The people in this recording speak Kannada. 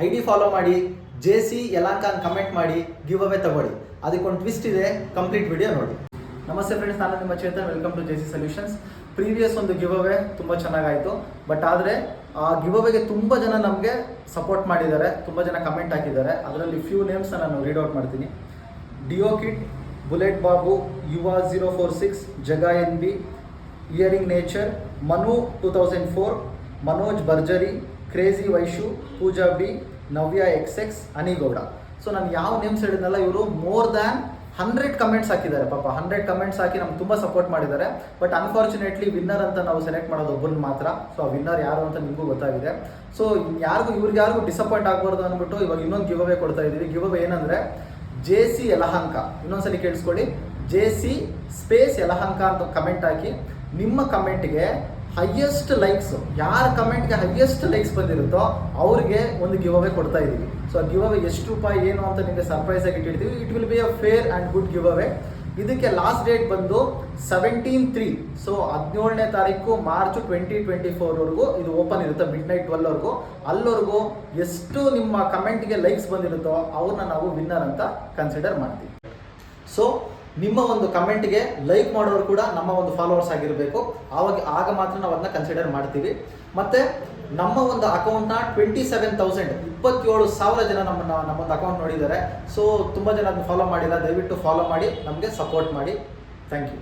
ID ಫಾಲೋ ಮಾಡಿ, JC ಯಲಹಂಕ ಅಂತ ಕಮೆಂಟ್ ಮಾಡಿ, ಗಿವ್ ಅವೇ ತಗೊಳ್ಳಿ. ಅದಕ್ಕೊಂದು ಟ್ವಿಸ್ಟ್ ಇದೆ, ಕಂಪ್ಲೀಟ್ ವಿಡಿಯೋ ನೋಡಿ. ನಮಸ್ತೆ ಫ್ರೆಂಡ್ಸ್, ನಾನು ನಿಮ್ಮ Chetan. Welcome to JC solutions. Previous ಒಂದು ಗಿವ್ ಅವೇ ತುಂಬ ಚೆನ್ನಾಗಾಯಿತು. ಬಟ್ ಆದರೆ ಆ ಗಿವ್ ಅವೇಗೆ ತುಂಬ ಜನ ನಮಗೆ ಸಪೋರ್ಟ್ ಮಾಡಿದ್ದಾರೆ, ತುಂಬ ಜನ ಕಮೆಂಟ್ ಹಾಕಿದ್ದಾರೆ. ಅದರಲ್ಲಿ ಫ್ಯೂ ನೇಮ್ಸ್ನ ನಾನು ರೀಡ್ ಔಟ್ ಮಾಡ್ತೀನಿ. Dio kid, bullet Babu, Yuva 046, Jaga NB, earring nature, Manu 2004, Manoj ಬರ್ಜರಿ, crazy Vaishu, Pooja B, Navya XX, Anigowda. So ನಾನು ಯಾವ ನೇಮ್ಸ್ ಹೇಳಿದ್ನಲ್ಲ, ಇವರು ಮೋರ್ ದ್ಯಾನ್ 100 ಕಮೆಂಟ್ಸ್ ಹಾಕಿದ್ದಾರೆ. ಪಾಪ 100 ಕಮೆಂಟ್ಸ್ ಹಾಕಿ ನಮ್ಗೆ ತುಂಬ ಸಪೋರ್ಟ್ ಮಾಡಿದ್ದಾರೆ. ಬಟ್ ಅನ್ಫಾರ್ಚುನೇಟ್ಲಿ ವಿನ್ನರ್ ಅಂತ ನಾವು ಸೆಲೆಕ್ಟ್ ಮಾಡೋದು ಒಬ್ಬರನ್ನ ಮಾತ್ರ. ಸೊ ಆ ವಿನ್ನರ್ ಯಾರು ಅಂತ ನಿಮಗೂ ಗೊತ್ತಾಗಿದೆ. ಸೊ ಇವ್ರಿಗಾರಿಗೂ ಡಿಸಪಾಯಿಂಟ್ ಆಗಬಾರ್ದು ಅಂದ್ಬಿಟ್ಟು ಇವಾಗ ಇನ್ನೊಂದು ಗಿವ್ ಅವೇ ಕೊಡ್ತಾ ಇದ್ದೀವಿ. ಗಿವ್ ಅವೇ ಏನಂದರೆ JC ಯಲಹಂಕ. ಇನ್ನೊಂದ್ಸಲಿ ಕೇಳಿಸ್ಕೊಳ್ಳಿ, JC ಸ್ಪೇಸ್ ಯಲಹಂಕ ಅಂತ ಕಮೆಂಟ್ ಹಾಕಿ. ನಿಮ್ಮ ಕಮೆಂಟ್ಗೆ ಹೈಯೆಸ್ಟ್ ಲೈಕ್ಸ್, ಯಾರ ಕಮೆಂಟ್ಗೆ ಹೈಯೆಸ್ಟ್ ಲೈಕ್ಸ್ ಬಂದಿರುತ್ತೋ ಅವ್ರಿಗೆ ಒಂದು ಗಿವ್ ಅವೇ ಕೊಡ್ತಾ ಇದ್ದೀವಿ. ಸೊ ಆ ಗಿವ್ ಅವೇ ಎಷ್ಟು ರೂಪಾಯಿ ಏನು ಅಂತ ನಿಮಗೆ ಸರ್ಪ್ರೈಸ್ ಆಗಿ ಇಟ್ಟಿರ್ತೀವಿ. It will be a fair and good give away. ಇದಕ್ಕೆ ಲಾಸ್ಟ್ ಡೇಟ್ ಬಂದು 17/3. ಸೊ 17ನೇ ತಾರೀಕು ಮಾರ್ಚ್ 2024ವರೆಗೂ ಇದು ಓಪನ್ ಇರುತ್ತೆ, midnight 12ವರೆಗೂ. ಅಲ್ಲಿವರೆಗೂ ಎಷ್ಟು ನಿಮ್ಮ ಕಮೆಂಟ್ಗೆ ಲೈಕ್ಸ್ ಬಂದಿರುತ್ತೋ ಅವ್ರನ್ನ ನಾವು ವಿನ್ನರ್ ಅಂತ ಕನ್ಸಿಡರ್ ಮಾಡ್ತೀವಿ. ಸೊ ನಿಮ್ಮ ಒಂದು ಕಮೆಂಟ್ಗೆ ಲೈಕ್ ಮಾಡೋರು ಕೂಡ ನಮ್ಮ ಒಂದು ಫಾಲೋವರ್ಸ್ ಆಗಿರಬೇಕು. ಆಗ ಮಾತ್ರ ನಾವು ಅದನ್ನ ಕನ್ಸಿಡರ್ ಮಾಡ್ತೀವಿ. ಮತ್ತು ನಮ್ಮ ಒಂದು ಅಕೌಂಟ್ನ 27,000 ಜನ ನಮ್ಮೊಂದು ಅಕೌಂಟ್ ನೋಡಿದ್ದಾರೆ. ಸೊ ತುಂಬ ಜನ ಅದನ್ನ ಫಾಲೋ ಮಾಡಿಲ್ಲ. ದಯವಿಟ್ಟು ಫಾಲೋ ಮಾಡಿ, ನಮಗೆ ಸಪೋರ್ಟ್ ಮಾಡಿ. Thank you.